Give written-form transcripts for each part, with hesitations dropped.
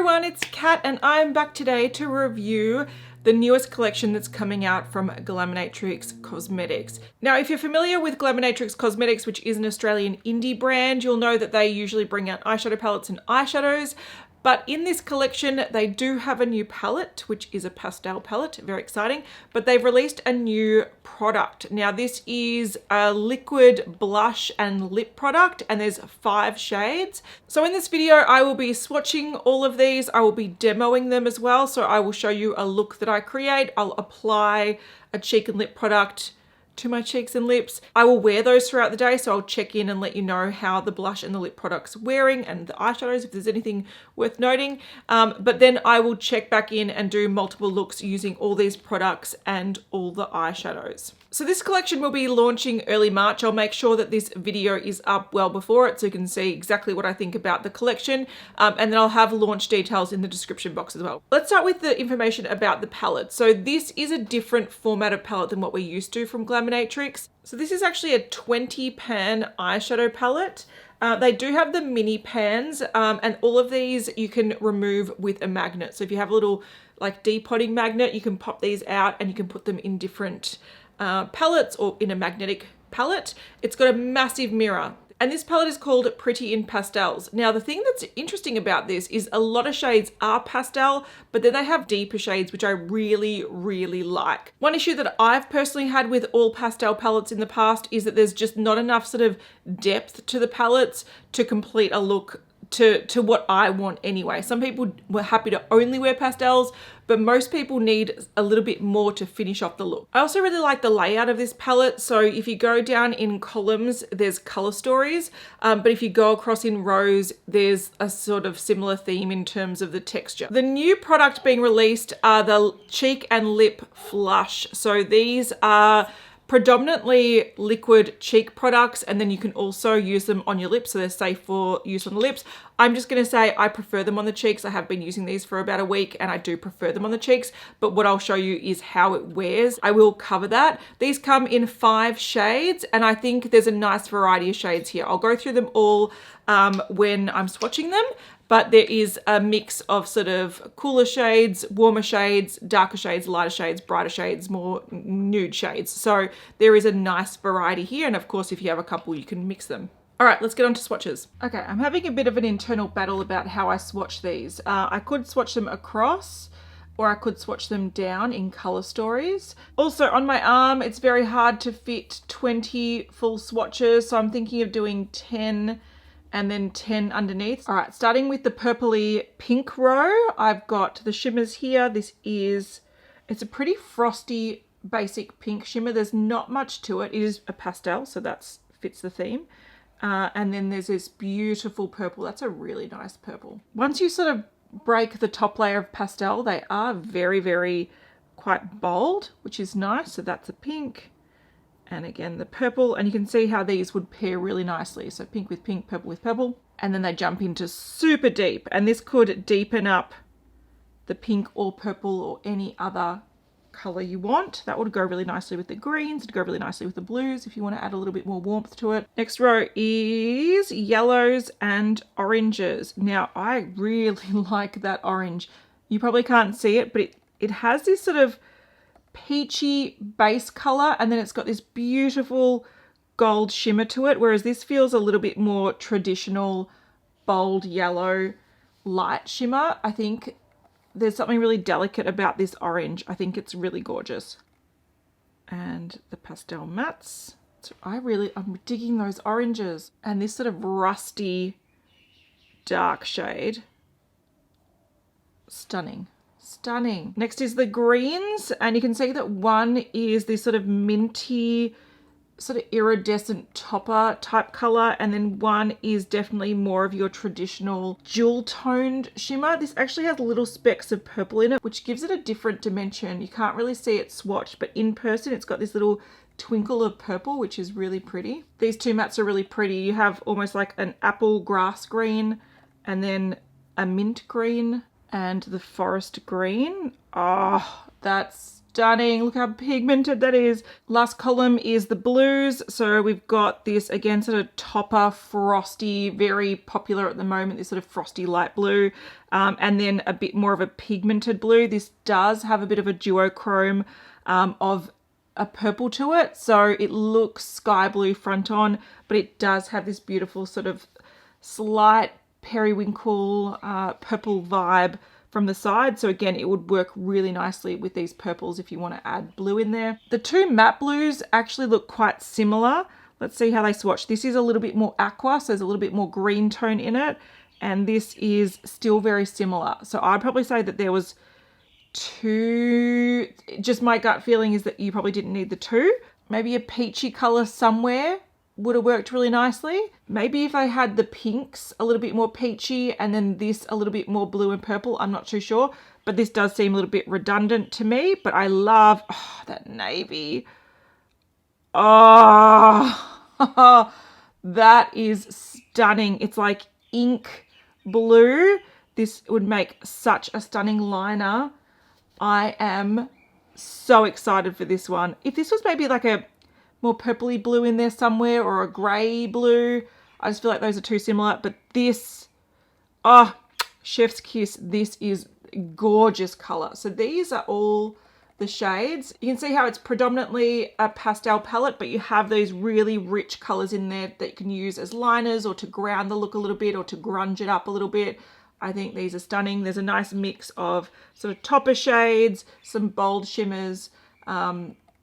everyone, it's Kat and I'm back today to review the newest collection that's coming out from Glaminatrix Cosmetics. Now, if you're familiar with Glaminatrix Cosmetics, which is an Australian indie brand, you'll know that they usually bring out eyeshadow palettes and eyeshadows. But in this collection, they do have a new palette, which is a pastel palette, very exciting, but they've released a new product. Now, this is a liquid blush and lip product, and there's 5 shades. So in this video, I will be swatching all of these. I will be demoing them as well. So I will show you a look that I create. I'll apply a cheek and lip product to my cheeks and lips. I will wear those throughout the day, so I'll check in and let you know how the blush and the lip product's wearing and the eyeshadows if there's anything worth noting. But then I will check back in and do multiple looks using all these products and all the eyeshadows. So this collection will be launching early March. I'll make sure that this video is up well before it so you can see exactly what I think about the collection. And then I'll have launch details in the description box as well. Let's start with the information about the palette. So this is a different format of palette than what we're used to from Glaminatrix. So this is actually a 20 pan eyeshadow palette. They do have the mini pans, and all of these you can remove with a magnet. So if you have a little like depotting magnet, you can pop these out and you can put them in different palettes or in a magnetic palette. It's got a massive mirror. And this palette is called Pretty in Pastels. Now, the thing that's interesting about this is a lot of shades are pastel, but then they have deeper shades, which I really, really like. One issue that I've personally had with all pastel palettes in the past is that there's just not enough sort of depth to the palettes to complete a look to what I want anyway. Some people were happy to only wear pastels, but most people need a little bit more to finish off the look. I also really like the layout of this palette. So if you go down in columns, there's color stories, but if you go across in rows, there's a sort of similar theme in terms of the texture. The new product being released are the cheek and lip flush. So these are predominantly liquid cheek products, and then you can also use them on your lips, so they're safe for use on the lips. I'm just going to say I prefer them on the cheeks. I have been using these for about a week and I do prefer them on the cheeks, but what I'll show you is how it wears. I will cover that. These come in 5 shades and I think there's a nice variety of shades here. I'll go through them all when I'm swatching them, but there is a mix of sort of cooler shades, warmer shades, darker shades, lighter shades, brighter shades, more nude shades. So there is a nice variety here. And of course, if you have a couple, you can mix them. All right, let's get on to swatches. Okay, I'm having a bit of an internal battle about how I swatch these. I could swatch them across, or I could swatch them down in color stories. Also on my arm, it's very hard to fit 20 full swatches. So I'm thinking of doing 10 and then 10 underneath. All right, starting with the purpley pink row, I've got the shimmers here. It's a pretty frosty basic pink shimmer. There's not much to it. It is a pastel, so that fits the theme. And then there's this beautiful purple. That's a really nice purple. Once you sort of break the top layer of pastel, they are very, very quite bold, which is nice. So that's a pink. And again, the purple, and you can see how these would pair really nicely. So pink with pink, purple with purple, and then they jump into super deep. And this could deepen up the pink or purple or any other color you want. That would go really nicely with the greens. It'd go really nicely with the blues if you want to add a little bit more warmth to it. Next row is yellows and oranges. Now, I really like that orange. You probably can't see it, but it has this sort of peachy base color, and then it's got this beautiful gold shimmer to it, whereas this feels a little bit more traditional bold yellow light shimmer. I think there's something really delicate about this orange. I think it's really gorgeous. And the pastel mattes. So I'm digging those oranges, and this sort of rusty dark shade. Stunning. Stunning. Next is the greens, and you can see that one is this sort of minty, sort of iridescent topper type color, and then one is definitely more of your traditional jewel toned shimmer. This actually has little specks of purple in it, which gives it a different dimension. You can't really see it swatched, but in person it's got this little twinkle of purple, which is really pretty. These 2 mattes are really pretty. You have almost like an apple grass green, and then a mint green, and the forest green. Oh, That's stunning. Look how pigmented that is. Last column is the blues. So we've got this, again, sort of topper, frosty, very popular at the moment, this sort of frosty light blue. And then a bit more of a pigmented blue. This does have a bit of a duochrome of a purple to it. So it looks sky blue front on, but it does have this beautiful sort of slight periwinkle purple vibe from the side. So again, it would work really nicely with these purples if you want to add blue in there. The two matte blues actually look quite similar. Let's see how they swatch. This is a little bit more aqua, so there's a little bit more green tone in it. And this is still very similar. So I'd probably say that there was two, just my gut feeling is that you probably didn't need the two. Maybe a peachy color somewhere would have worked really nicely. Maybe if I had the pinks a little bit more peachy and then this a little bit more blue and purple, I'm not too sure. But this does seem a little bit redundant to me, but I love that navy. Oh, that is stunning. It's like ink blue. This would make such a stunning liner. I am so excited for this one. If this was maybe like a more purpley blue in there somewhere or a grey blue, I just feel like those are too similar. But this, chef's kiss, this is gorgeous color. So these are all the shades. You can see how it's predominantly a pastel palette, but you have those really rich colors in there that you can use as liners or to ground the look a little bit or to grunge it up a little bit. I think these are stunning. There's a nice mix of sort of topper shades, some bold shimmers,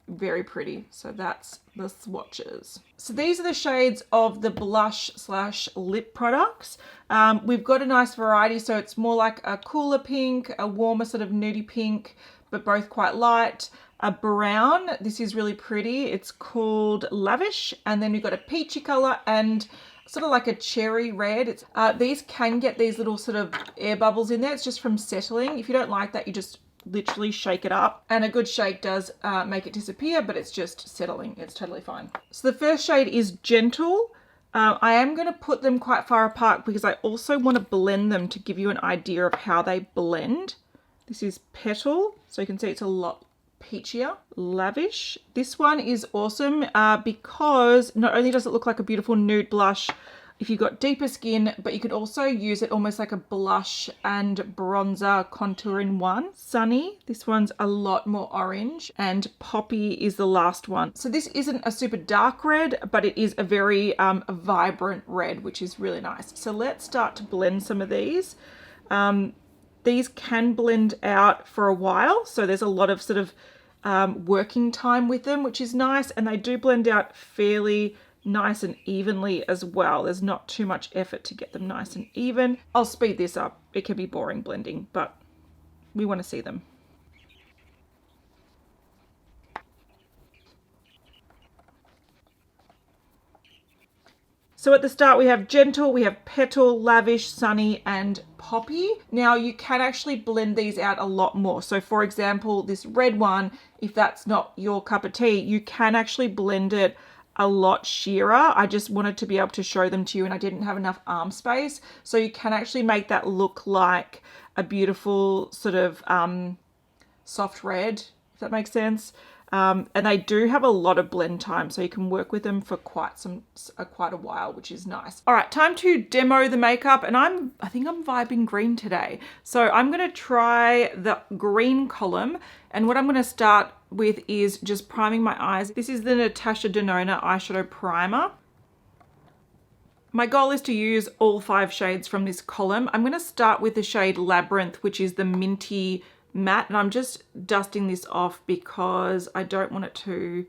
very pretty. So that's the swatches. So these are the shades of the blush slash lip products. We've got a nice variety. So it's more like a cooler pink, a warmer sort of nudie pink, but both quite light. A brown, this is really pretty. It's called Lavish. And then we've got a peachy color and sort of like a cherry red. It's these can get these little sort of air bubbles in there. It's just from settling. If you don't like that, you just literally shake it up. And a good shake does make it disappear, but it's just settling. It's totally fine. So the first shade is Gentle. I am going to put them quite far apart because I also want to blend them to give you an idea of how they blend. This is Petal. So you can see it's a lot peachier. Lavish. This one is awesome because not only does it look like a beautiful nude blush if you've got deeper skin, but you could also use it almost like a blush and bronzer contour in one. Sunny. This one's a lot more orange, and Poppy is the last one. So this isn't a super dark red, but it is a very vibrant red, which is really nice. So let's start to blend some of these. These can blend out for a while, so there's a lot of sort of working time with them, which is nice, and they do blend out fairly nice and evenly as well. There's not too much effort to get them nice and even. I'll speed this up. It can be boring blending, but we want to see them. So at the start we have Gentle, we have Petal, Lavish, Sunny, and Poppy. Now you can actually blend these out a lot more. So for example, this red one, if that's not your cup of tea, you can actually blend it a lot sheerer. I just wanted to be able to show them to you and I didn't have enough arm space. So you can actually make that look like a beautiful sort of soft red, if that makes sense. And they do have a lot of blend time, so you can work with them for quite a while, which is nice. All right, time to demo the makeup, and I think I'm vibing green today. So I'm gonna try the green column, and what I'm gonna start with is just priming my eyes. This is the Natasha Denona eyeshadow primer. My goal is to use all 5 shades from this column. I'm gonna start with the shade Labyrinth, which is the minty matte, and I'm just dusting this off because I don't want it to,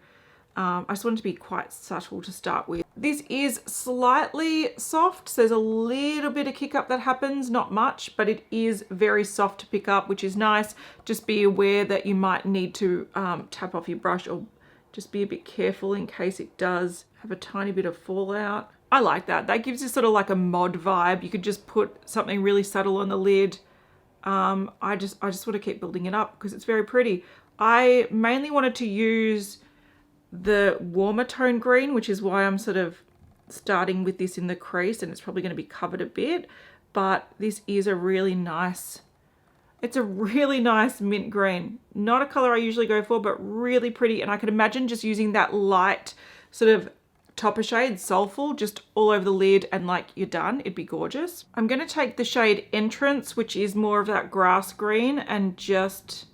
I just want it to be quite subtle to start with. This is slightly soft, so there's a little bit of kick up that happens, not much, but it is very soft to pick up, which is nice. Just be aware that you might need to tap off your brush, or just be a bit careful in case it does have a tiny bit of fallout. I like that. That gives you sort of like a mod vibe. You could just put something really subtle on the lid. I just want to keep building it up because it's very pretty. I mainly wanted to use the warmer tone green, which is why I'm sort of starting with this in the crease, and it's probably going to be covered a bit, but this is a really nice, It's a really nice mint green. Not a color I usually go for, but really pretty. And I could imagine just using that light sort of topper shade, Soulful, just all over the lid and like you're done. It'd be gorgeous. I'm going to take the shade Entrance, which is more of that grass green, and just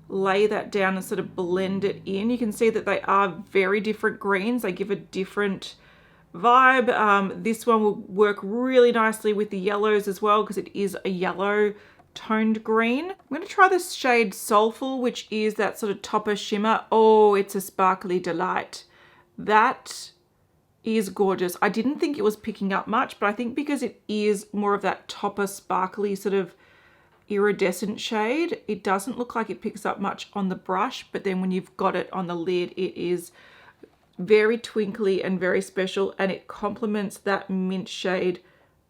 lay that down and sort of blend it in. You can see that they are very different greens. They give a different vibe. This one will work really nicely with the yellows as well because it is a yellow toned green. I'm going to try this shade Soulful, which is that sort of topper shimmer. Oh, it's a sparkly delight. That is gorgeous. I didn't think it was picking up much, but I think because it is more of that topper sparkly sort of iridescent shade, it doesn't look like it picks up much on the brush, but then when you've got it on the lid, it is very twinkly and very special, and it complements that mint shade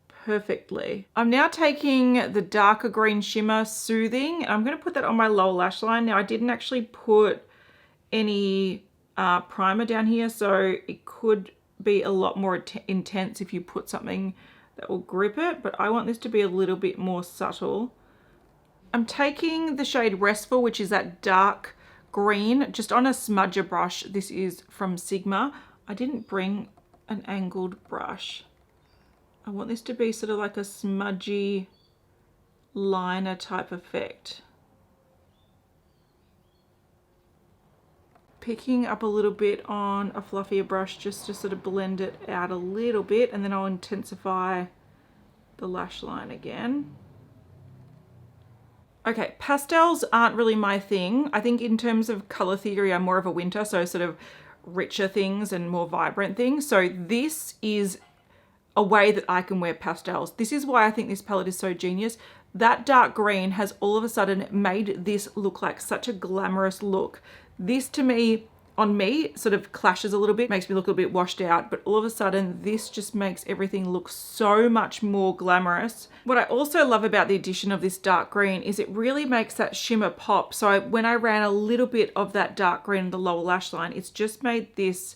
perfectly. I'm now taking the darker green shimmer Soothing, and I'm going to put that on my lower lash line. Now I didn't actually put any primer down here, so it could be a lot more intense if you put something that will grip it, but I want this to be a little bit more subtle. I'm taking the shade Restful, which is that dark green, just on a smudger brush. This is from Sigma. I didn't bring an angled brush. I want this to be sort of like a smudgy liner type effect. Picking up a little bit on a fluffier brush just to sort of blend it out a little bit, and then I'll intensify the lash line again. Okay, pastels aren't really my thing. I think in terms of color theory, I'm more of a winter, so sort of richer things and more vibrant things. So this is a way that I can wear pastels. This is why I think this palette is so genius. That dark green has all of a sudden made this look like such a glamorous look. This to me, on me, sort of clashes a little bit, makes me look a bit washed out, but all of a sudden this just makes everything look so much more glamorous. What I also love about the addition of this dark green is it really makes that shimmer pop. So when I ran a little bit of that dark green in the lower lash line, it's just made this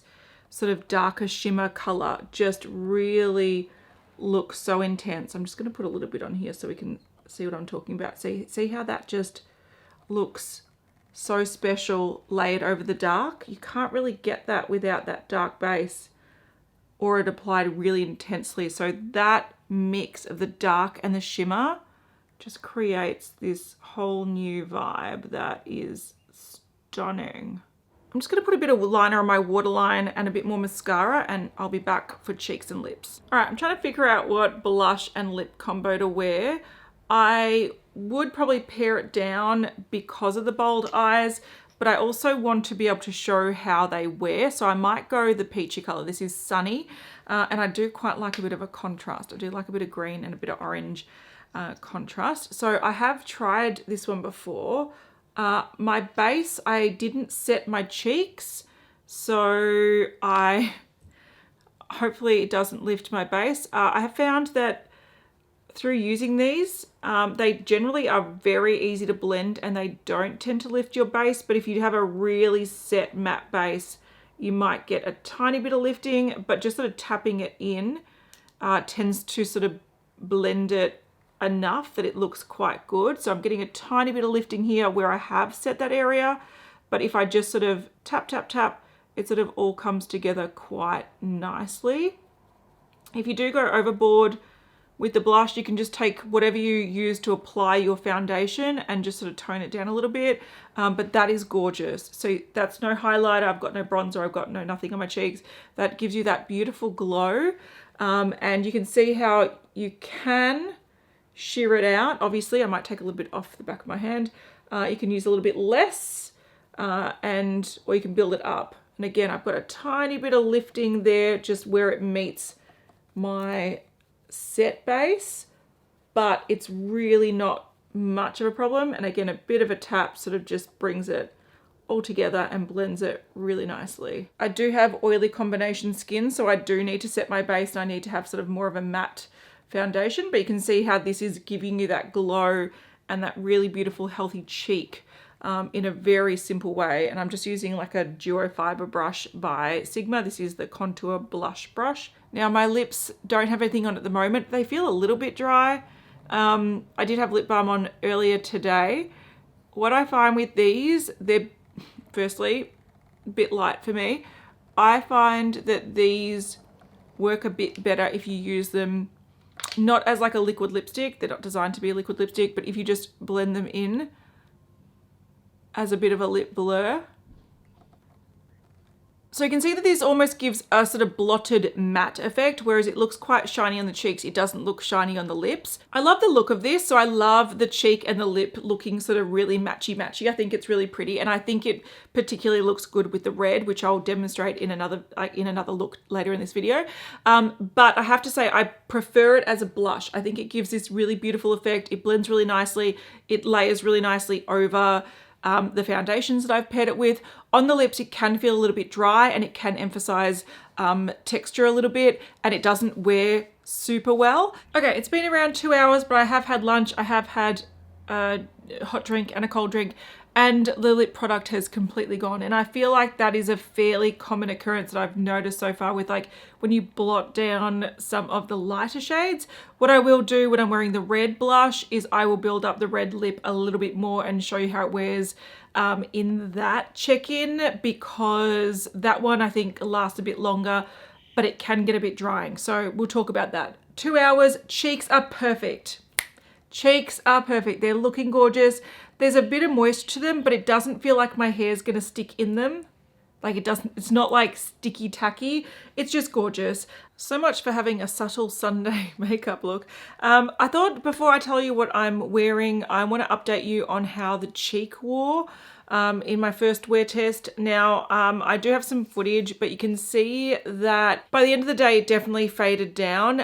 sort of darker shimmer color just really look so intense. I'm just going to put a little bit on here so we can see what I'm talking about. See how that just looks so special layered over the dark. You can't really get that without that dark base or it applied really intensely. So that mix of the dark and the shimmer just creates this whole new vibe that is stunning. I'm just going to put a bit of liner on my waterline and a bit more mascara, and I'll be back for cheeks and lips. All right, I'm trying to figure out what blush and lip combo to wear. I would probably pare it down because of the bold eyes, but I also want to be able to show how they wear. So I might go the peachy color. This is Sunny, and I do quite like a bit of a contrast. I do like a bit of green and a bit of orange contrast. So I have tried this one before. My base, I didn't set my cheeks, so hopefully it doesn't lift my base. I have found that through using these, they generally are very easy to blend and they don't tend to lift your base, but if you have a really set matte base, you might get a tiny bit of lifting, but just sort of tapping it in tends to sort of blend it enough that it looks quite good. So I'm getting a tiny bit of lifting here where I have set that area, but if I just sort of tap, tap, tap, it sort of all comes together quite nicely. If you do go overboard with the blush, you can just take whatever you use to apply your foundation and just sort of tone it down a little bit, but that is gorgeous. So that's no highlighter, I've got no bronzer, I've got nothing on my cheeks. That gives you that beautiful glow, and you can see how you can sheer it out. Obviously I might take a little bit off the back of my hand. You can use a little bit less, or you can build it up. And again, I've got a tiny bit of lifting there just where it meets my set base, but it's really not much of a problem. And again, a bit of a tap sort of just brings it all together and blends it really nicely. I do have oily combination skin, so I do need to set my base and I need to have sort of more of a matte foundation, but you can see how this is giving you that glow and that really beautiful healthy cheek in a very simple way. And I'm just using like a duo fiber brush by Sigma. This is the contour blush brush. Now my lips don't have anything on at the moment. They feel a little bit dry, I did have lip balm on earlier today. What I find with these, they're firstly a bit light for me. I find that these work a bit better if you use them not as like a liquid lipstick. They're not designed to be a liquid lipstick, but if you just blend them in as a bit of a lip blur. So you can see that this almost gives a sort of blotted matte effect, whereas it looks quite shiny on the cheeks. It doesn't look shiny on the lips. I love the look of this. So I love the cheek and the lip looking sort of really matchy-matchy. I think it's really pretty. And I think it particularly looks good with the red, which I'll demonstrate in another look later in this video. But I have to say, I prefer it as a blush. I think it gives this really beautiful effect. It blends really nicely. It layers really nicely over the foundations that I've paired it with. On the lips, it can feel a little bit dry and it can emphasize texture a little bit, and it doesn't wear super well. Okay, it's been around 2 hours, but I have had lunch. I have had a hot drink and a cold drink, and the lip product has completely gone. And I feel like that is a fairly common occurrence that I've noticed so far with, like, when you blot down some of the lighter shades. What I will do when I'm wearing the red blush is I will build up the red lip a little bit more and show you how it wears in that check-in, because that one I think lasts a bit longer, but it can get a bit drying. So we'll talk about that. 2 hours, cheeks are perfect. Cheeks are perfect. They're looking gorgeous. There's a bit of moisture to them, but it doesn't feel like my hair's gonna stick in them. Like it's not like sticky tacky. It's just gorgeous. So much for having a subtle Sunday makeup look. I thought before I tell you what I'm wearing, I want to update you on how the cheek wore in my first wear test. Now, I do have some footage, but you can see that by the end of the day, it definitely faded down.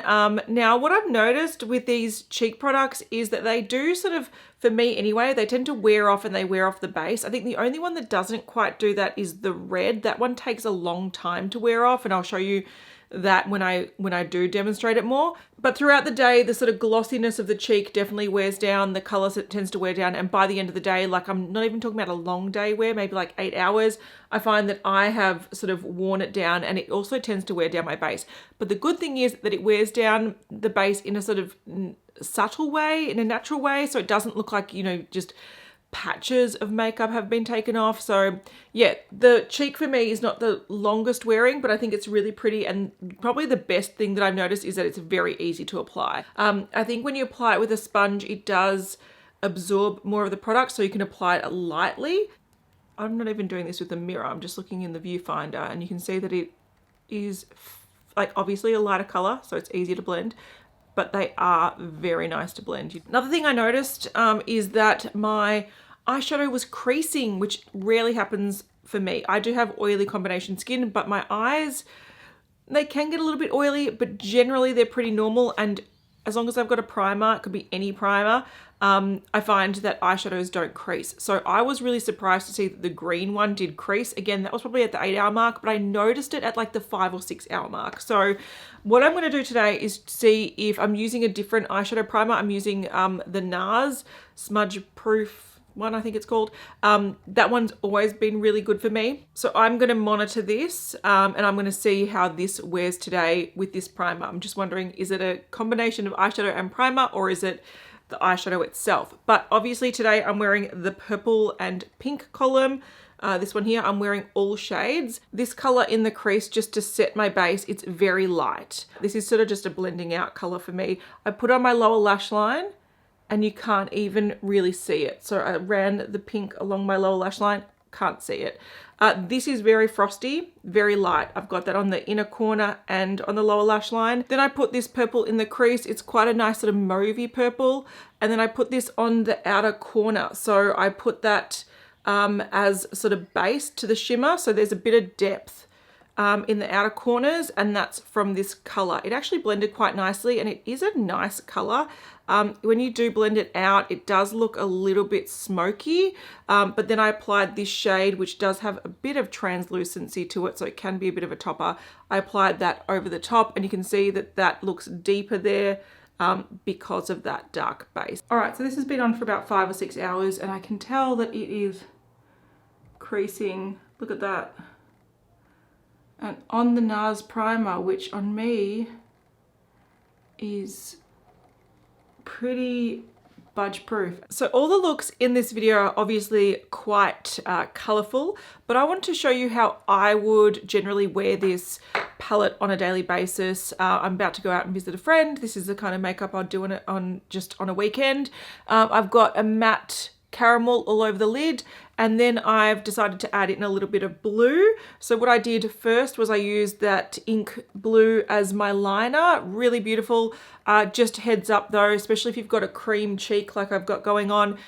Now, what I've noticed with these cheek products is that they do sort of, for me anyway, they tend to wear off and they wear off the base. I think the only one that doesn't quite do that is the red. That one takes a long time to wear off, and I'll show you that when I do demonstrate it more. But throughout the day, the sort of glossiness of the cheek definitely wears down, the color tends to wear down, and by the end of the day, like, I'm not even talking about a long day wear, maybe like 8 hours, I find that I have sort of worn it down, and it also tends to wear down my base. But the good thing is that it wears down the base in a sort of subtle way, in a natural way, so it doesn't look like, you know, just patches of makeup have been taken off. So yeah, the cheek for me is not the longest wearing, but I think it's really pretty, and probably the best thing that I've noticed is that it's very easy to apply. I think when you apply it with a sponge, it does absorb more of the product, so you can apply it lightly. I'm not even doing this with the mirror, I'm just looking in the viewfinder, and you can see that it is like obviously a lighter color, so it's easier to blend, but they are very nice to blend. Another thing I noticed is that my eyeshadow was creasing, which rarely happens for me. I do have oily combination skin, but my eyes, they can get a little bit oily, but generally they're pretty normal. And as long as I've got a primer, it could be any primer, I find that eyeshadows don't crease. So I was really surprised to see that the green one did crease. Again, that was probably at the 8 hour mark, but I noticed it at like the 5 or 6 hour mark. So what I'm gonna do today is see if I'm using a different eyeshadow primer. I'm using the NARS Smudge Proof one, I think it's called. That one's always been really good for me. So I'm gonna monitor this and I'm gonna see how this wears today with this primer. I'm just wondering, is it a combination of eyeshadow and primer, or is it the eyeshadow itself? But obviously today I'm wearing the purple and pink column. This one here, I'm wearing all shades. This color in the crease, just to set my base, it's very light. This is sort of just a blending out color for me. I put on my lower lash line and you can't even really see it. So I ran the pink along my lower lash line, can't see it. This is very frosty, very light. I've got that on the inner corner and on the lower lash line. Then I put this purple in the crease. It's quite a nice sort of mauvey purple. And then I put this on the outer corner. So I put that as sort of base to the shimmer. So there's a bit of depth in the outer corners, and that's from this color. It actually blended quite nicely, and it is a nice color. When you do blend it out, it does look a little bit smoky, but then I applied this shade, which does have a bit of translucency to it, so it can be a bit of a topper. I applied that over the top, and you can see that that looks deeper there because of that dark base. All right, so this has been on for about 5 or 6 hours, and I can tell that it is creasing. Look at that. And on the NARS primer, which on me is pretty budge proof. So all the looks in this video are obviously quite colorful, but I want to show you how I would generally wear this palette on a daily basis. I'm about to go out and visit a friend. This is the kind of makeup I'd do just on a weekend. I've got a matte caramel all over the lid, and then I've decided to add in a little bit of blue. So what I did first was I used that ink blue as my liner. Really beautiful. Just heads up though, especially if you've got a cream cheek like I've got going on,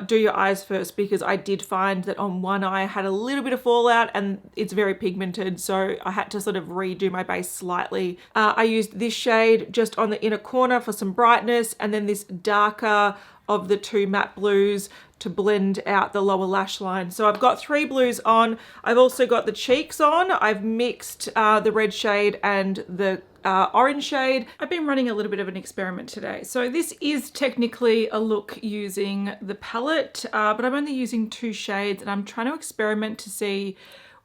do your eyes first, because I did find that on one eye I had a little bit of fallout and it's very pigmented, so I had to sort of redo my base slightly. I used this shade just on the inner corner for some brightness, and then this darker of the two matte blues to blend out the lower lash line. So I've got 3 blues on. I've also got the cheeks on. I've mixed the red shade and the orange shade. I've been running a little bit of an experiment today. So this is technically a look using the palette, but I'm only using 2 shades, and I'm trying to experiment to see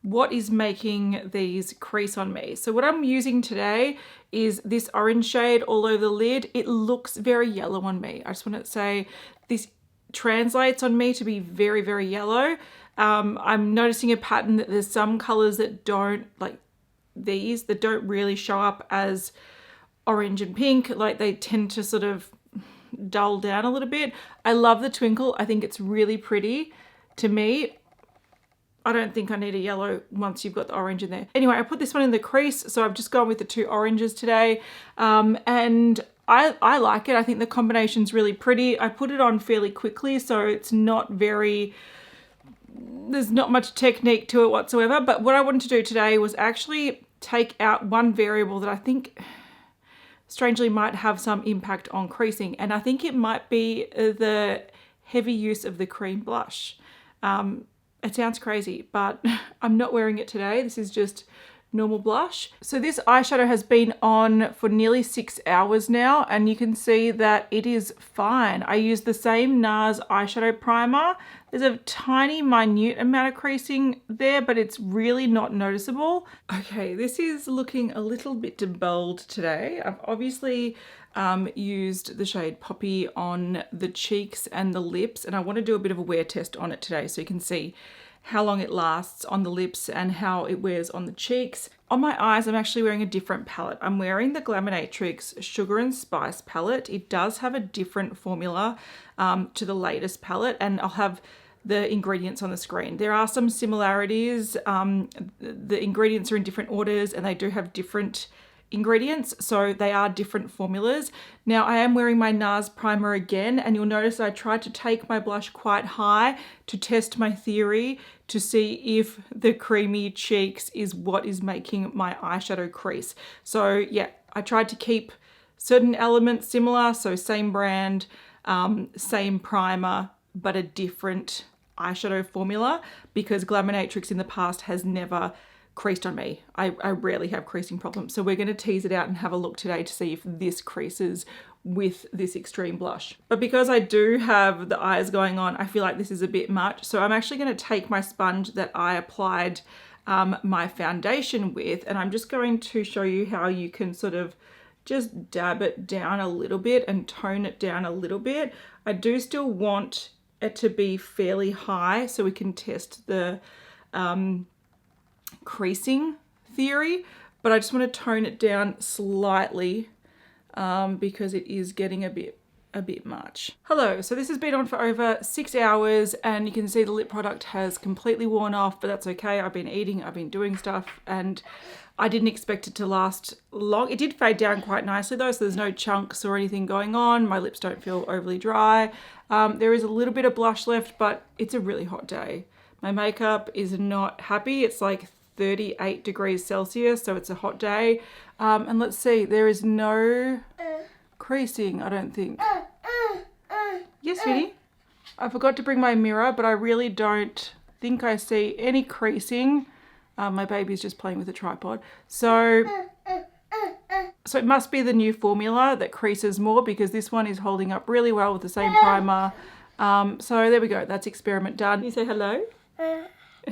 what is making these crease on me. So what I'm using today is this orange shade all over the lid. It looks very yellow on me. I just want to say this translates on me to be very, very yellow. I'm noticing a pattern that there's some colors that don't, like these, that don't really show up as orange and pink. Like they tend to sort of dull down a little bit. I love the twinkle. I think it's really pretty to me. I don't think I need a yellow once you've got the orange in there. Anyway, I put this one in the crease, so I've just gone with the 2 oranges today. And I like it. I think the combination's really pretty. I put it on fairly quickly, so it's not very, there's not much technique to it whatsoever. But what I wanted to do today was actually take out one variable that I think strangely might have some impact on creasing. And I think it might be the heavy use of the cream blush. It sounds crazy, but I'm not wearing it today. This is just normal blush. So this eyeshadow has been on for nearly 6 hours now, and you can see that it is fine. I used the same NARS eyeshadow primer. There's a tiny minute amount of creasing there, but it's really not noticeable. Okay, this is looking a little bit bold today. I've obviously used the shade Poppy on the cheeks and the lips, and I want to do a bit of a wear test on it today so you can see how long it lasts on the lips and how it wears on the cheeks. On my eyes, I'm actually wearing a different palette. I'm wearing the Glaminatrix Sugar and Spice palette. It does have a different formula to the latest palette, and I'll have the ingredients on the screen. There are some similarities. The ingredients are in different orders and they do have different ingredients, so they are different formulas. Now I am wearing my NARS primer again, and you'll notice I tried to take my blush quite high to test my theory to see if the creamy cheeks is what is making my eyeshadow crease. So yeah, I tried to keep certain elements similar, so same brand, same primer, but a different eyeshadow formula, because Glaminatrix in the past has never creased on me. I rarely have creasing problems. So we're going to tease it out and have a look today to see if this creases with this extreme blush. But because I do have the eyes going on, I feel like this is a bit much. So I'm actually going to take my sponge that I applied my foundation with, and I'm just going to show you how you can sort of just dab it down a little bit and tone it down a little bit. I do still want it to be fairly high so we can test the creasing theory, but I just want to tone it down slightly because it is getting a bit much. Hello, so this has been on for over 6 hours, and you can see the lip product has completely worn off, but that's okay. I've been eating, I've been doing stuff, and I didn't expect it to last long. It did fade down quite nicely though, so there's no chunks or anything going on. My lips don't feel overly dry. There is a little bit of blush left, but it's a really hot day. My makeup is not happy. It's like 38 degrees Celsius, so it's a hot day. And let's see, there is no creasing, I don't think. Yes, sweetie. I forgot to bring my mirror, but I really don't think I see any creasing. My baby's just playing with a tripod. So it must be the new formula that creases more, because this one is holding up really well with the same primer. So there we go, that's experiment done. You say hello?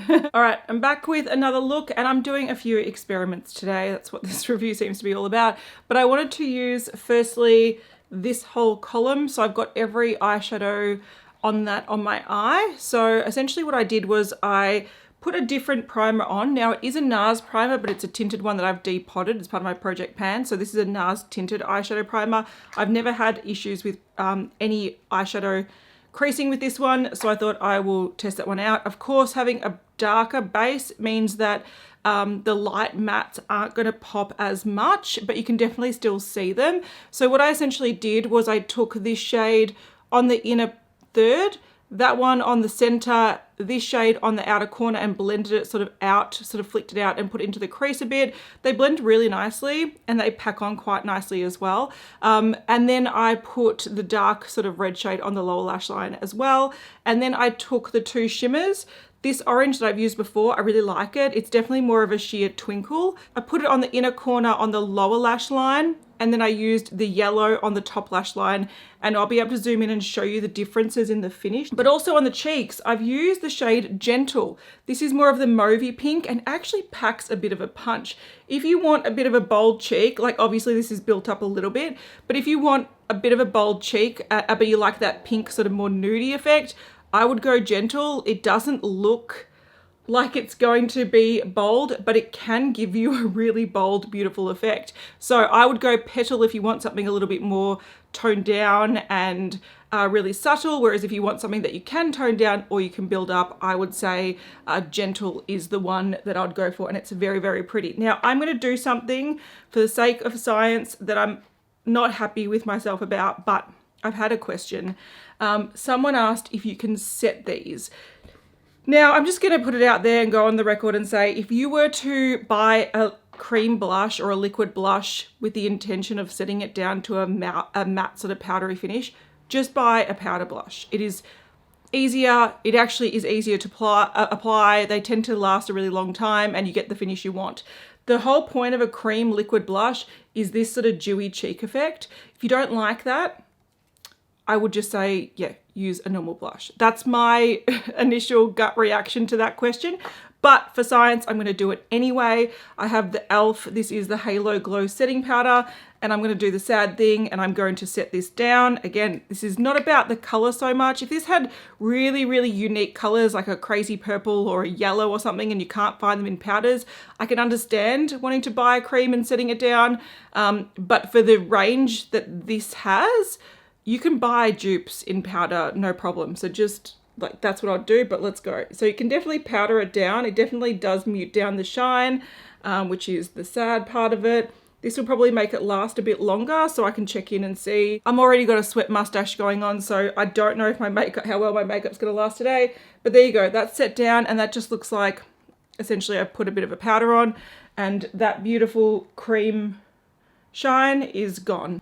All right, I'm back with another look, and I'm doing a few experiments today. That's what this review seems to be all about. But I wanted to use, firstly, this whole column. So I've got every eyeshadow on that on my eye. So essentially what I did was I put a different primer on. Now it is a NARS primer, but it's a tinted one that I've depotted as part of my project pan. So this is a NARS tinted eyeshadow primer. I've never had issues with any eyeshadow creasing with this one, so I thought I will test that one out. Of course, having a darker base means that the light mattes aren't going to pop as much, but you can definitely still see them. So what I essentially did was I took this shade on the inner third, that one on the center, this shade on the outer corner, and blended it sort of out, sort of flicked it out and put it into the crease a bit. They blend really nicely and they pack on quite nicely as well. And then I put the dark sort of red shade on the lower lash line as well. And then I took the two shimmers. This orange that I've used before, I really like it. It's definitely more of a sheer twinkle. I put it on the inner corner on the lower lash line, and then I used the yellow on the top lash line, and I'll be able to zoom in and show you the differences in the finish. But also on the cheeks, I've used the shade Gentle. This is more of the mauvey pink and actually packs a bit of a punch. If you want a bit of a bold cheek, like obviously this is built up a little bit, but if you want a bit of a bold cheek, but you like that pink sort of more nudie effect, I would go Gentle. It doesn't look like it's going to be bold, but it can give you a really bold, beautiful effect. So I would go Petal if you want something a little bit more toned down and really subtle, whereas if you want something that you can tone down or you can build up, I would say Gentle is the one that I'd go for, and it's very, very pretty. Now I'm going to do something for the sake of science that I'm not happy with myself about, but I've had a question. Someone asked if you can set these. Now, I'm just going to put it out there and go on the record and say, if you were to buy a cream blush or a liquid blush with the intention of setting it down to a matte sort of powdery finish, just buy a powder blush. It is easier. It actually is easier to apply. They tend to last a really long time and you get the finish you want. The whole point of a cream liquid blush is this sort of dewy cheek effect. If you don't like that, I would just say, yeah, use a normal blush. That's my initial gut reaction to that question. But for science, I'm going to do it anyway. I have the e.l.f. This is the Halo Glow Setting Powder, and I'm going to do the sad thing, and I'm going to set this down. Again, this is not about the color so much. If this had really, really unique colors, like a crazy purple or a yellow or something, and you can't find them in powders, I can understand wanting to buy a cream and setting it down. But for the range that this has, you can buy dupes in powder, no problem. So just like, that's what I'll do, but let's go. So you can definitely powder it down. It definitely does mute down the shine, which is the sad part of it. This will probably make it last a bit longer so I can check in and see. I'm already got a sweat mustache going on, so I don't know if how well my makeup's gonna last today, but there you go. That's set down, and that just looks like, essentially I put a bit of a powder on, and that beautiful cream shine is gone.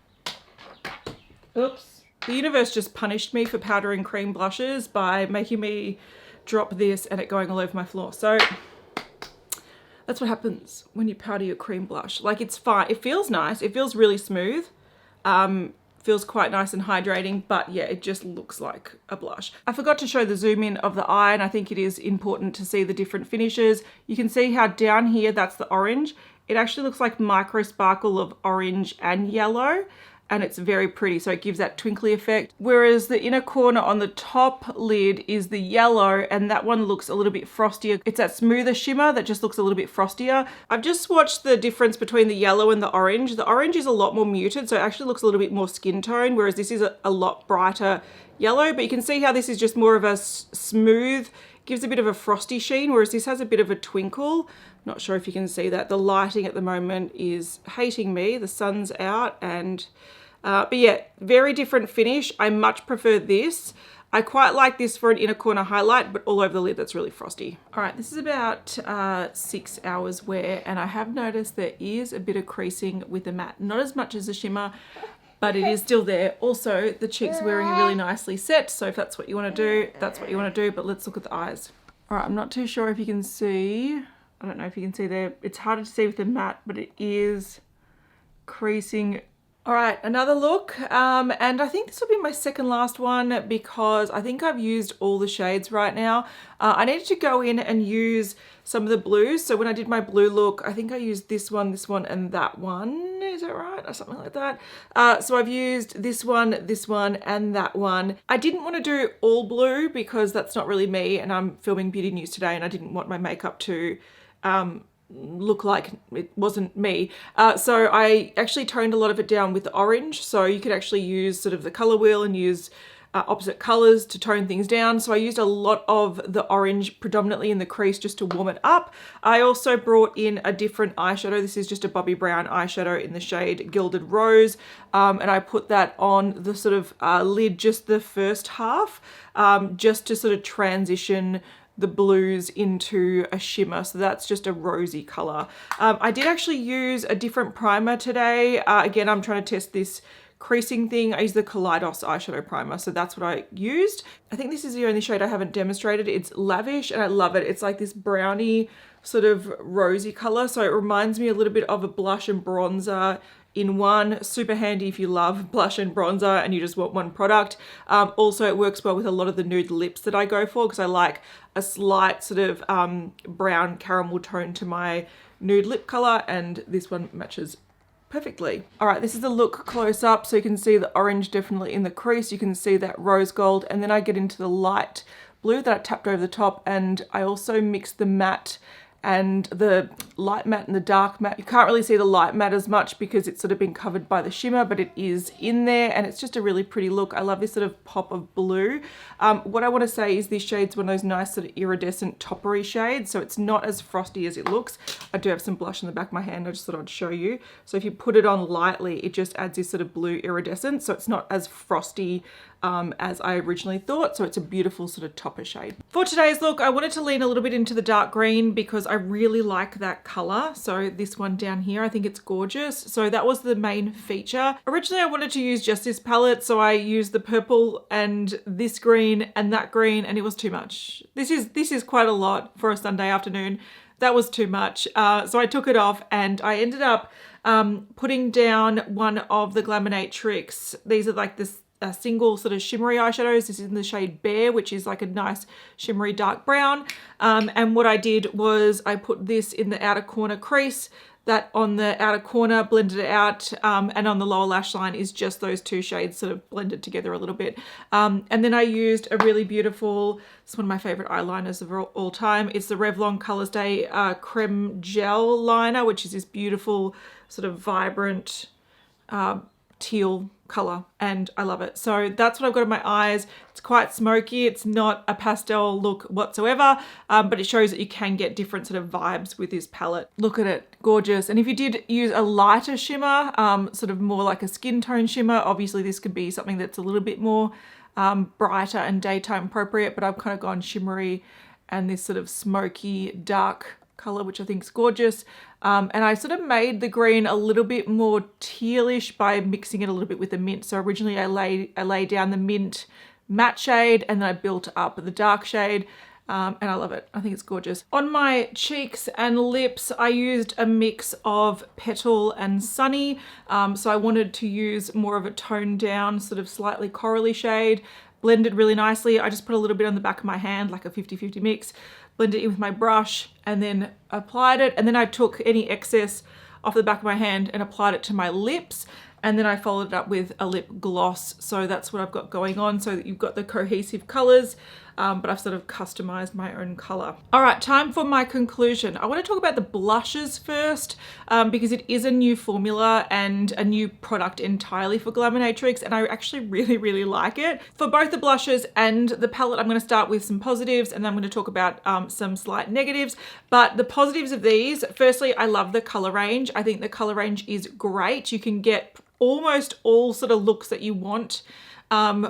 Oops. The universe just punished me for powdering cream blushes by making me drop this and it going all over my floor. So that's what happens when you powder your cream blush. Like, it's fine. It feels nice. It feels really smooth. Feels quite nice and hydrating, but yeah, it just looks like a blush. I forgot to show the zoom in of the eye, and I think it is important to see the different finishes. You can see how down here, that's the orange. It actually looks like micro sparkle of orange and yellow, and it's very pretty, so it gives that twinkly effect. Whereas the inner corner on the top lid is the yellow, and that one looks a little bit frostier. It's that smoother shimmer that just looks a little bit frostier. I've just swatched the difference between the yellow and the orange. The orange is a lot more muted, so it actually looks a little bit more skin tone, whereas this is a lot brighter yellow. But you can see how this is just more of a smooth, gives a bit of a frosty sheen, whereas this has a bit of a twinkle. Not sure if you can see that. The lighting at the moment is hating me. The sun's out, and but yeah, very different finish. I much prefer this. I quite like this for an inner corner highlight, but all over the lid, that's really frosty. All right, this is about 6 hours wear, and I have noticed there is a bit of creasing with the matte. Not as much as the shimmer, but it is still there. Also, the cheek's wearing really nicely set, so if that's what you want to do, that's what you want to do, but let's look at the eyes. All right, I'm not too sure if you can see. I don't know if you can see there. It's harder to see with the matte, but it is creasing All right, another look, and I think this will be my second last one because I think I've used all the shades right now. I needed to go in and use some of the blues. So when I did my blue look, I think I used this one, and that one. Is that right? Or something like that. So I've used this one, and that one. I didn't want to do all blue because that's not really me, and I'm filming beauty news today and I didn't want my makeup to look like it wasn't me. So I actually toned a lot of it down with the orange. So you could actually use sort of the color wheel and use opposite colors to tone things down. So I used a lot of the orange predominantly in the crease just to warm it up. I also brought in a different eyeshadow. This is just a Bobbi Brown eyeshadow in the shade Gilded Rose. And I put that on the sort of lid, just the first half, just to sort of transition the blues into a shimmer. So that's just a rosy color. I did actually use a different primer today. Again, I'm trying to test this creasing thing. I used the Kaleidos eyeshadow primer. So that's what I used. I think this is the only shade I haven't demonstrated. It's Lavish and I love it. It's like this brownie sort of rosy color. So it reminds me a little bit of a blush and bronzer in one. Super handy if you love blush and bronzer and you just want one product. Also, it works well with a lot of the nude lips that I go for because I like a slight sort of brown caramel tone to my nude lip color, and this one matches perfectly. All right, this is a look close up, so you can see the orange definitely in the crease. You can see that rose gold, and then I get into the light blue that I tapped over the top, and I also mixed the matte and the light matte and the dark matte. You can't really see the light matte as much because it's sort of been covered by the shimmer, but it is in there and it's just a really pretty look. I love this sort of pop of blue. What I want to say is this shade's one of those nice sort of iridescent toppery shades, so it's not as frosty as it looks. I do have some blush in the back of my hand. I just thought I'd show you. So if you put it on lightly, it just adds this sort of blue iridescence, so it's not as frosty as I originally thought. So it's a beautiful sort of topper shade. For today's look, I wanted to lean a little bit into the dark green because I really like that color. So this one down here, I think it's gorgeous. So that was the main feature. Originally, I wanted to use just this palette. So I used the purple and this green and that green, and it was too much. This is quite a lot for a Sunday afternoon. That was too much. So I took it off and I ended up putting down one of the Glaminatrix. These are like this single sort of shimmery eyeshadows. This is in the shade Bear, which is like a nice shimmery dark brown. And what I did was I put this in the outer corner crease, that on the outer corner, blended it out, and on the lower lash line is just those two shades sort of blended together a little bit. And then I used a really beautiful, it's one of my favorite eyeliners of all time. It's the Revlon Colors Day Creme Gel Liner, which is this beautiful sort of vibrant teal color, and I love it. So that's what I've got in my eyes. It's quite smoky. It's not a pastel look whatsoever, but it shows that you can get different sort of vibes with this palette. Look at it, gorgeous. And if you did use a lighter shimmer, sort of more like a skin tone shimmer, obviously this could be something that's a little bit more brighter and daytime appropriate, but I've kind of gone shimmery and this sort of smoky dark color, which I think is gorgeous. And I sort of made the green a little bit more tealish by mixing it a little bit with the mint. So originally I laid down the mint matte shade and then I built up the dark shade. And I love it. I think it's gorgeous. On my cheeks and lips, I used a mix of Petal and Sunny. So I wanted to use more of a toned down, sort of slightly corally shade. Blended really nicely. I just put a little bit on the back of my hand, like a 50-50 mix. Blended it in with my brush and then applied it. And then I took any excess off the back of my hand and applied it to my lips. And then I followed it up with a lip gloss. So that's what I've got going on, so that you've got the cohesive colors, but I've sort of customized my own color. All right, time for my conclusion. I want to talk about the blushes first, because it is a new formula and a new product entirely for Glaminatrix, and I actually really like it. For both the blushes and the palette, I'm going to start with some positives and then I'm going to talk about some slight negatives. But the positives of these, firstly, I love the color range. I think the color range is great. You can get almost all sort of looks that you want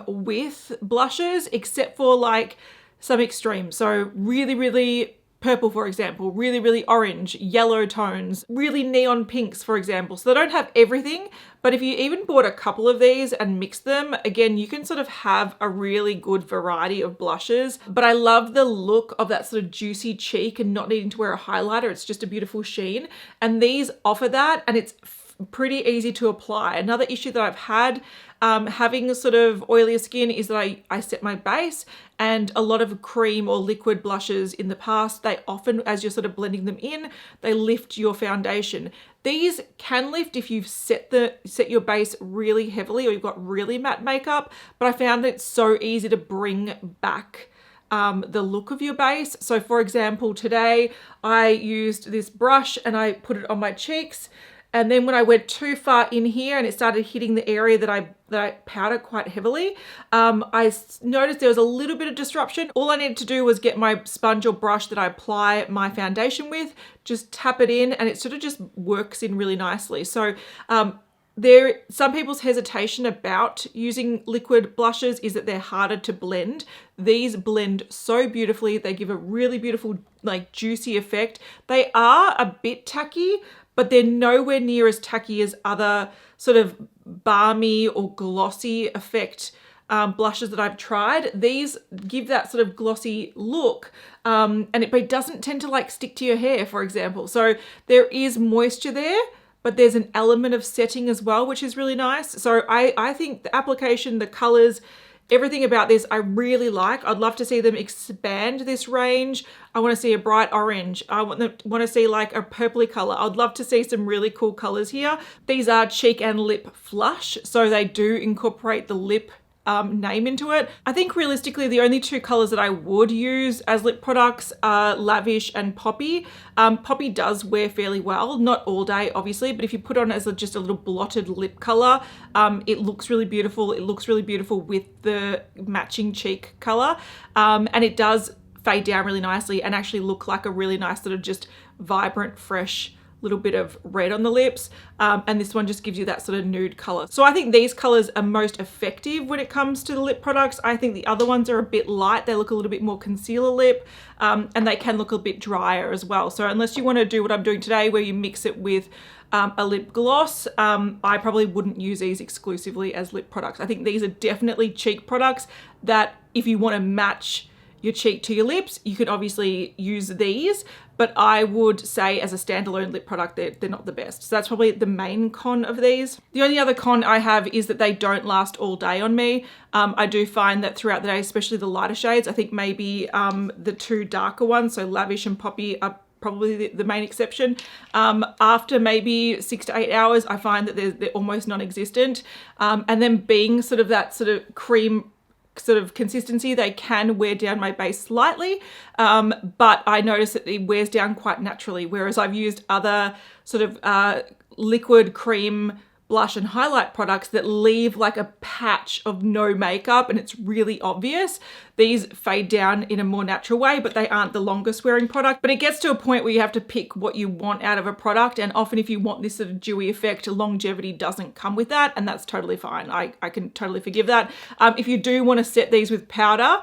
with blushes, except for like some extremes. So really purple, for example, really orange, yellow tones, really neon pinks, for example. So they don't have everything, but if you even bought a couple of these and mixed them, again, you can sort of have a really good variety of blushes. But I love the look of that sort of juicy cheek and not needing to wear a highlighter. It's just a beautiful sheen. And these offer that, and it's pretty easy to apply. Another issue that I've had having sort of oilier skin is that I set my base, and a lot of cream or liquid blushes in the past, they often, as you're sort of blending them in, they lift your foundation. These can lift if you've set your base really heavily or you've got really matte makeup, but I found it so easy to bring back the look of your base. So for example, today I used this brush and I put it on my cheeks, and then when I went too far in here and it started hitting the area that I powdered quite heavily, I noticed there was a little bit of disruption. All I needed to do was get my sponge or brush that I apply my foundation with, just tap it in, and it sort of just works in really nicely. So some people's hesitation about using liquid blushes is that they're harder to blend. These blend so beautifully. They give a really beautiful, like, juicy effect. They are a bit tacky, but they're nowhere near as tacky as other sort of balmy or glossy effect blushes that I've tried. These give that sort of glossy look, but it doesn't tend to like stick to your hair, for example. So there is moisture there, but there's an element of setting as well, which is really nice. So I think the application, the colors, everything about this I really like. I'd love to see them expand this range. I want to see a bright orange. I want to see like a purpley color. I'd love to see some really cool colors here. These are cheek and lip flush, so they do incorporate the lip name into it. I think realistically the only two colors that I would use as lip products are Lavish and Poppy. Poppy does wear fairly well, not all day obviously, but if you put on as just a little blotted lip color, it looks really beautiful. It looks really beautiful with the matching cheek color, and it does fade down really nicely and actually look like a really nice sort of just vibrant, fresh little bit of red on the lips, and this one just gives you that sort of nude color. So I think these colors are most effective when it comes to the lip products. I think the other ones are a bit light. They look a little bit more concealer lip, and they can look a bit drier as well. So unless you want to do what I'm doing today where you mix it with a lip gloss, I probably wouldn't use these exclusively as lip products. I think these are definitely cheek products that if you want to match your cheek to your lips, you could obviously use these, but I would say as a standalone lip product, they're not the best. So that's probably the main con of these. The only other con I have is that they don't last all day on me. I do find that throughout the day, especially the lighter shades, I think maybe the two darker ones, so Lavish and Poppy, are probably the main exception. After maybe 6 to 8 hours, I find that they're almost non-existent. And then being sort of that sort of cream sort of consistency, they can wear down my base slightly, but I notice that it wears down quite naturally, whereas I've used other sort of liquid cream blush and highlight products that leave like a patch of no makeup and it's really obvious. These fade down in a more natural way, but they aren't the longest wearing product. But it gets to a point where you have to pick what you want out of a product, and often if you want this sort of dewy effect, longevity doesn't come with that, and that's totally fine. I can totally forgive that. If you do want to set these with powder,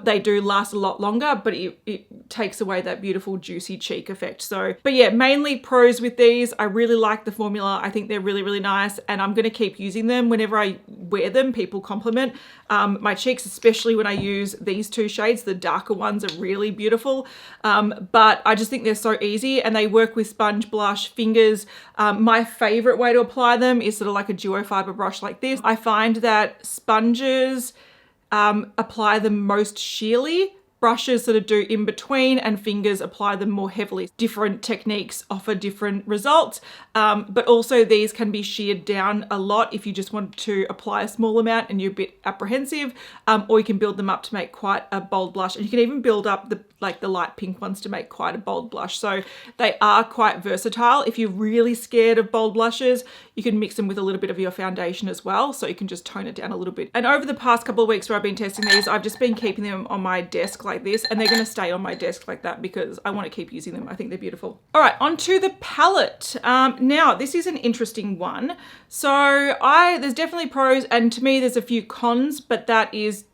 they do last a lot longer, but it takes away that beautiful juicy cheek effect. So, but yeah, mainly pros with these. I really like the formula. I think they're really, really nice, and I'm going to keep using them whenever I wear them. People compliment my cheeks, especially when I use these two shades. The darker ones are really beautiful, but I just think they're so easy, and they work with sponge, blush, fingers. My favorite way to apply them is sort of like a duo fiber brush like this. I find that sponges apply them most sheerly, brushes sort of do in between, and fingers apply them more heavily. Different techniques offer different results, but also these can be sheared down a lot if you just want to apply a small amount and you're a bit apprehensive, or you can build them up to make quite a bold blush, and you can even build up the light pink ones to make quite a bold blush. So they are quite versatile. If you're really scared of bold blushes, you can mix them with a little bit of your foundation as well, so you can just tone it down a little bit. And over the past couple of weeks where I've been testing these, I've just been keeping them on my desk like this, and they're going to stay on my desk like that because I want to keep using them. I think they're beautiful. All right, onto the palette. Now this is an interesting one. So there's definitely pros, and to me there's a few cons, but that is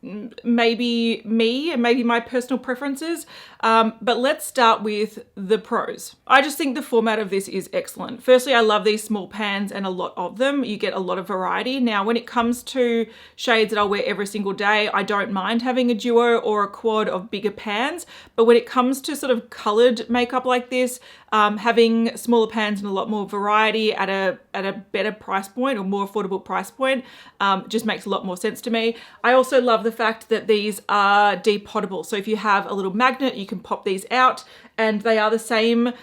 maybe me and maybe my personal preferences. But let's start with the pros. I just think the format of this is excellent. Firstly, I love these small pans and a lot of them. You get a lot of variety. Now, when it comes to shades that I'll wear every single day, I don't mind having a duo or a quad of bigger pans. But when it comes to sort of colored makeup like this, Having smaller pans and a lot more variety at a better price point or more affordable price point just makes a lot more sense to me. I also love the fact that these are depottable. So if you have a little magnet, you can pop these out, and they are the same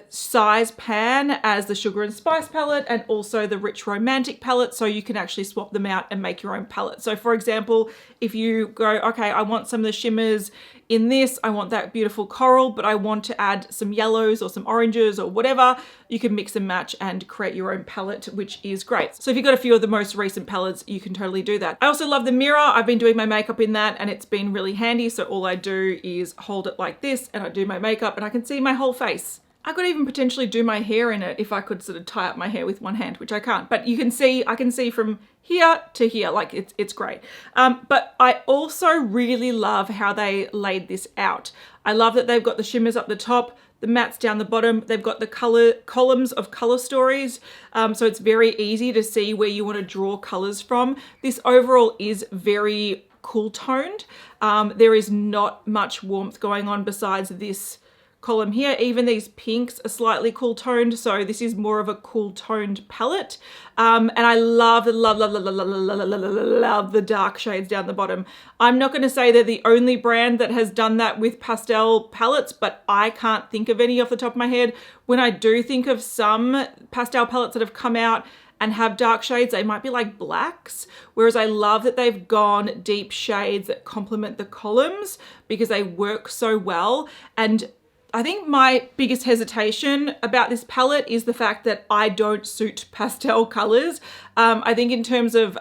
size pan as the Sugar and Spice palette and also the Rich Romantic palette, so you can actually swap them out and make your own palette. So for example, if you go, okay, I want some of the shimmers in this, I want that beautiful coral, but I want to add some yellows or some oranges or whatever, you can mix and match and create your own palette, which is great. So if you've got a few of the most recent palettes, you can totally do that. I also love the mirror. I've been doing my makeup in that and it's been really handy. So all I do is hold it like this and I do my makeup and I can see my whole face. I could even potentially do my hair in it if I could sort of tie up my hair with one hand, which I can't, but you can see, I can see from here to here, like it's great. But I also really love how they laid this out. I love that they've got the shimmers up the top, the mattes down the bottom, they've got the columns of color stories. So it's very easy to see where you want to draw colors from. This overall is very cool toned. There is not much warmth going on besides this column here. Even these pinks are slightly cool toned, so this is more of a cool toned palette. And I love the dark shades down the bottom. I'm not going to say they're the only brand that has done that with pastel palettes, but I can't think of any off the top of my head. When I do think of some pastel palettes that have come out and have dark shades, they might be like blacks, whereas I love that they've gone deep shades that complement the columns because they work so well. And I think my biggest hesitation about this palette is the fact that I don't suit pastel colors. I think in terms of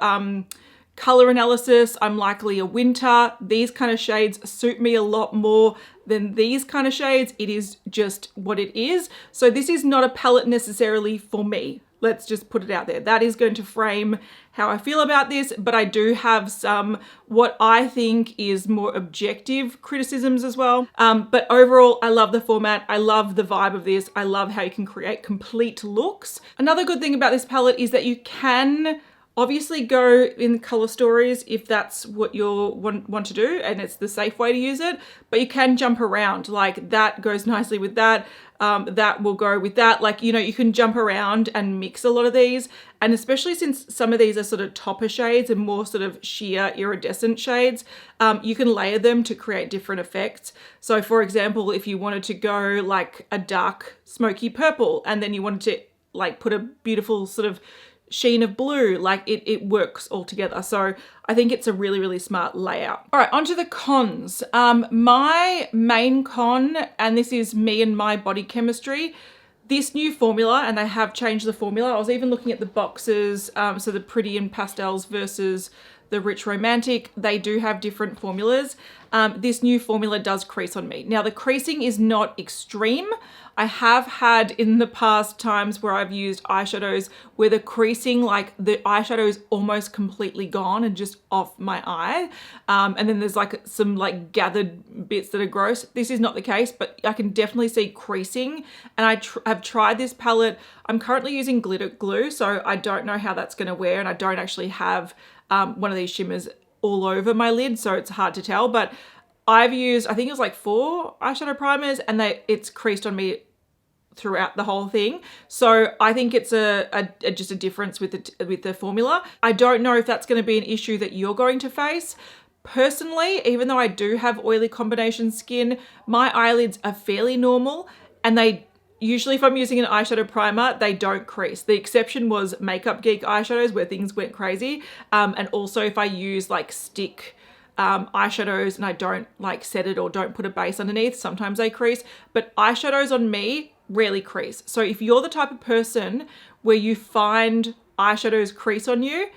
color analysis, I'm likely a winter. These kind of shades suit me a lot more than these kind of shades. It is just what it is. So this is not a palette necessarily for me. Let's just put it out there. That is going to frame how I feel about this, but I do have some what I think is more objective criticisms as well. But overall, I love the format. I love the vibe of this. I love how you can create complete looks. Another good thing about this palette is that you can obviously go in color stories if that's what you want to do and it's the safe way to use it, but you can jump around. Like that goes nicely with that. That will go with that. Like, you know, you can jump around and mix a lot of these. And especially since some of these are sort of topper shades and more sort of sheer iridescent shades, you can layer them to create different effects. So for example, if you wanted to go like a dark smoky purple and then you wanted to like put a beautiful sort of sheen of blue, like it works all together. So I think it's a really, really smart layout. All right, onto the cons. My main con, and this is me and my body chemistry, this new formula, and they have changed the formula. I was even looking at the boxes, so the Pretty and Pastels versus the Rich Romantic, they do have different formulas. This new formula does crease on me. Now the creasing is not extreme. I have had in the past times where I've used eyeshadows where the creasing, like the eyeshadow is almost completely gone and just off my eye. And then there's like some like gathered bits that are gross. This is not the case, but I can definitely see creasing. And I have tried this palette. I'm currently using glitter glue, so I don't know how that's gonna wear, and I don't actually have one of these shimmers all over my lid, so it's hard to tell. But I've used, I think it was like 4 eyeshadow primers, and it's creased on me throughout the whole thing. So I think it's just a difference with the formula. I don't know if that's going to be an issue that you're going to face. Personally, even though I do have oily combination skin, my eyelids are fairly normal, and they usually, if I'm using an eyeshadow primer, they don't crease. The exception was Makeup Geek eyeshadows where things went crazy. And also if I use like stick eyeshadows and I don't like set it or don't put a base underneath, sometimes they crease. But eyeshadows on me rarely crease. So if you're the type of person where you find eyeshadows crease on you,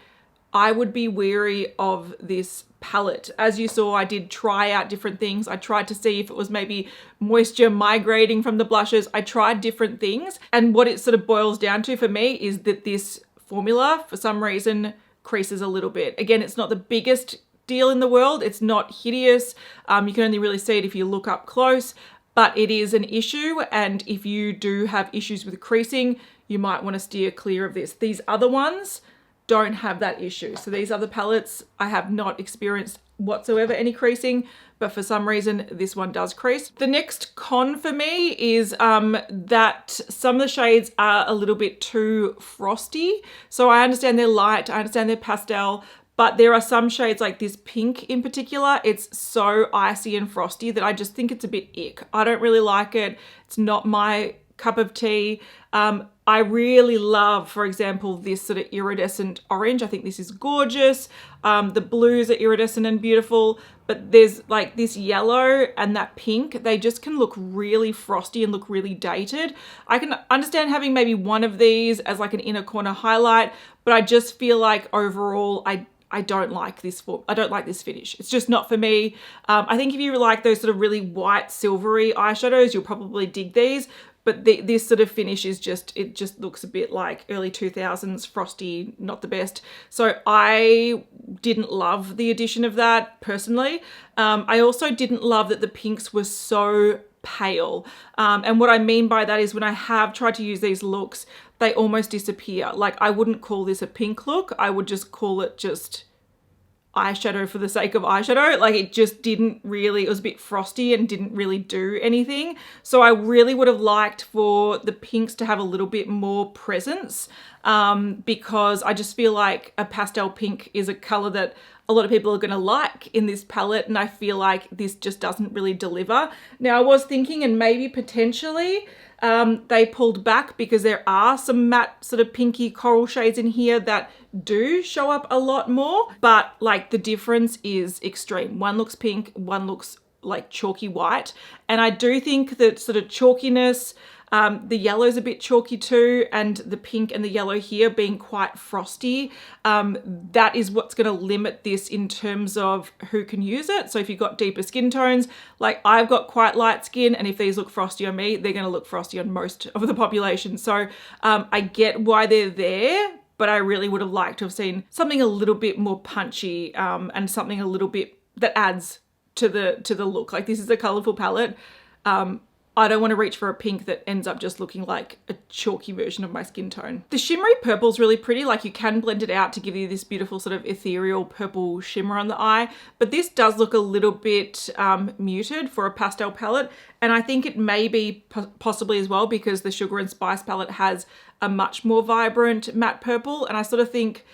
I would be wary of this palette. As you saw, I did try out different things. I tried to see if it was maybe moisture migrating from the blushes. I tried different things, and what it sort of boils down to for me is that this formula for some reason creases a little bit. Again, it's not the biggest deal in the world. It's not hideous. You can only really see it if you look up close, but it is an issue. And if you do have issues with creasing, you might want to steer clear of this. These other ones don't have that issue. So these other palettes, I have not experienced whatsoever any creasing, but for some reason this one does crease. The next con for me is that some of the shades are a little bit too frosty. So I understand they're light, I understand they're pastel, but there are some shades like this pink in particular, it's so icy and frosty that I just think it's a bit ick. I don't really like it. It's not my cup of tea. I really love, for example, this sort of iridescent orange. I think this is gorgeous. The blues are iridescent and beautiful, but there's like this yellow and that pink. They just can look really frosty and look really dated. I can understand having maybe one of these as like an inner corner highlight, but I just feel like overall, I don't like this finish. It's just not for me. I think if you like those sort of really white silvery eyeshadows, you'll probably dig these. But this sort of finish is it just looks a bit like early 2000s frosty, not the best. So I didn't love the addition of that personally. I also didn't love that the pinks were so pale. And what I mean by that is when I have tried to use these looks, they almost disappear. Like I wouldn't call this a pink look. I would just call it just eyeshadow for the sake of eyeshadow. Like it just didn't really, it was a bit frosty and didn't really do anything. So I really would have liked for the pinks to have a little bit more presence, because I just feel like a pastel pink is a color that a lot of people are going to like in this palette, and I feel like this just doesn't really deliver. Now I was thinking, and maybe potentially they pulled back because there are some matte sort of pinky coral shades in here that do show up a lot more, but like the difference is extreme. One looks pink, one looks like chalky white. And I do think that sort of chalkiness, the yellow's a bit chalky too, and the pink and the yellow here being quite frosty, that is what's going to limit this in terms of who can use it. So if you've got deeper skin tones, like I've got quite light skin, and if these look frosty on me, they're going to look frosty on most of the population. So I get why they're there, but I really would have liked to have seen something a little bit more punchy, and something a little bit that adds to the look. Like this is a colorful palette. I don't want to reach for a pink that ends up just looking like a chalky version of my skin tone. The shimmery purple is really pretty. Like you can blend it out to give you this beautiful sort of ethereal purple shimmer on the eye, but this does look a little bit muted for a pastel palette. And I think it may be possibly as well because the Sugar and Spice palette has a much more vibrant matte purple. And I sort of think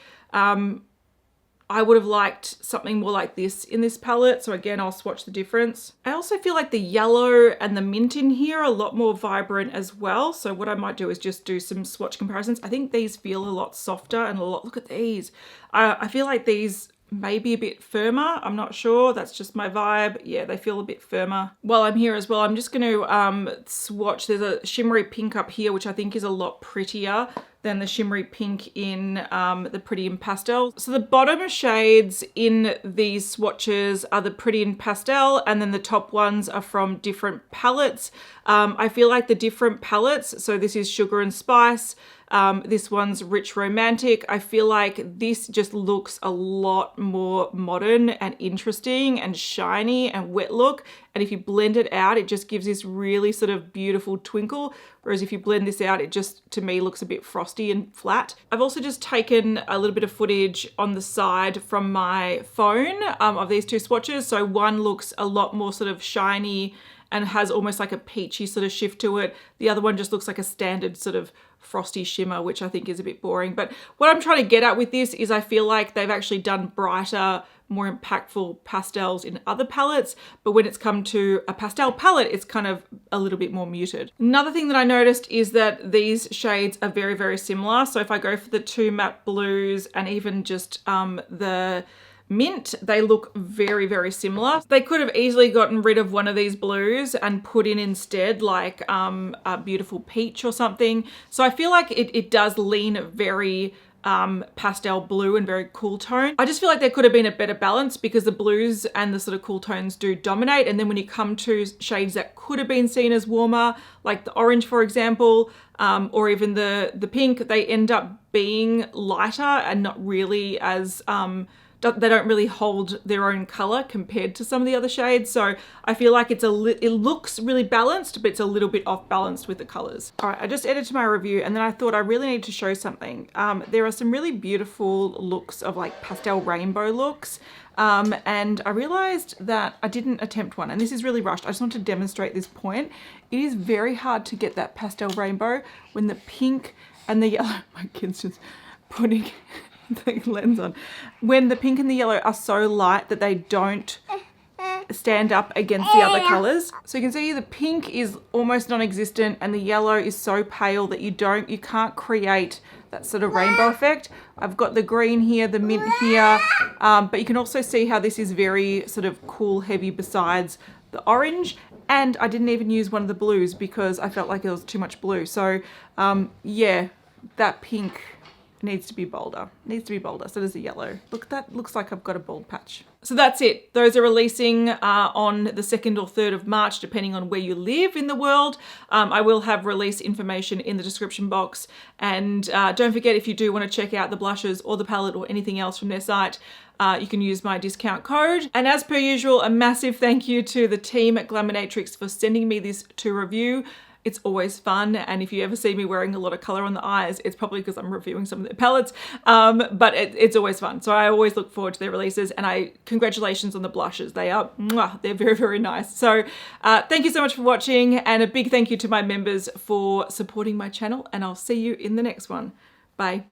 I would have liked something more like this in this palette. So again, I'll swatch the difference. I also feel like the yellow and the mint in here are a lot more vibrant as well. So what I might do is just do some swatch comparisons. I think these feel a lot softer and a lot, look at these. I feel like these may be a bit firmer. I'm not sure. That's just my vibe. Yeah, they feel a bit firmer. While I'm here as well, I'm just going to swatch. There's a shimmery pink up here, which I think is a lot prettier than the shimmery pink in the Pretty in Pastel. So the bottom shades in these swatches are the Pretty in Pastel, and then the top ones are from different palettes. I feel like the different palettes, so this is Sugar and Spice, this one's Rich Romantic. I feel like this just looks a lot more modern and interesting and shiny and wet look. And if you blend it out, it just gives this really sort of beautiful twinkle. Whereas if you blend this out, it just, to me, looks a bit frosty and flat. I've also just taken a little bit of footage on the side from my phone of these two swatches. So one looks a lot more sort of shiny and has almost like a peachy sort of shift to it. The other one just looks like a standard sort of frosty shimmer, which I think is a bit boring. But what I'm trying to get at with this is I feel like they've actually done brighter, more impactful pastels in other palettes, but when it's come to a pastel palette, it's kind of a little bit more muted. Another thing that I noticed is that these shades are very, very similar. So if I go for the two matte blues and even just the mint, they look very, very similar. They could have easily gotten rid of one of these blues and put in instead like a beautiful peach or something. So I feel like it does lean very pastel blue and very cool tone. I just feel like there could have been a better balance because the blues and the sort of cool tones do dominate. And then when you come to shades that could have been seen as warmer, like the orange, for example, or even the pink, they end up being lighter and not really as they don't really hold their own color compared to some of the other shades. So I feel like it looks really balanced, but it's a little bit off balanced with the colors. All right, I just edited my review and then I thought I really need to show something. There are some really beautiful looks of like pastel rainbow looks. And I realized that I didn't attempt one, and this is really rushed. I just want to demonstrate this point. It is very hard to get that pastel rainbow when the pink and the yellow, my kid's just putting the lens on. When the pink and the yellow are so light that they don't stand up against the other colors. So you can see the pink is almost non-existent and the yellow is so pale that you can't create that sort of rainbow effect. I've got the green here, the mint here, but you can also see how this is very sort of cool heavy besides the orange. And I didn't even use one of the blues because I felt like it was too much blue. So yeah, that pink needs to be bolder. So does the yellow. Look, that looks like I've got a bald patch. So that's it. Those are releasing on the 2nd or 3rd of March, depending on where you live in the world. I will have release information in the description box. And don't forget, if you do want to check out the blushes or the palette or anything else from their site, you can use my discount code. And as per usual, a massive thank you to the team at Glaminatrix for sending me this to review. It's always fun, and if you ever see me wearing a lot of color on the eyes, it's probably because I'm reviewing some of their palettes, but it's always fun. So I always look forward to their releases, and congratulations on the blushes. They're very, very nice. So thank you so much for watching, and a big thank you to my members for supporting my channel, and I'll see you in the next one. Bye.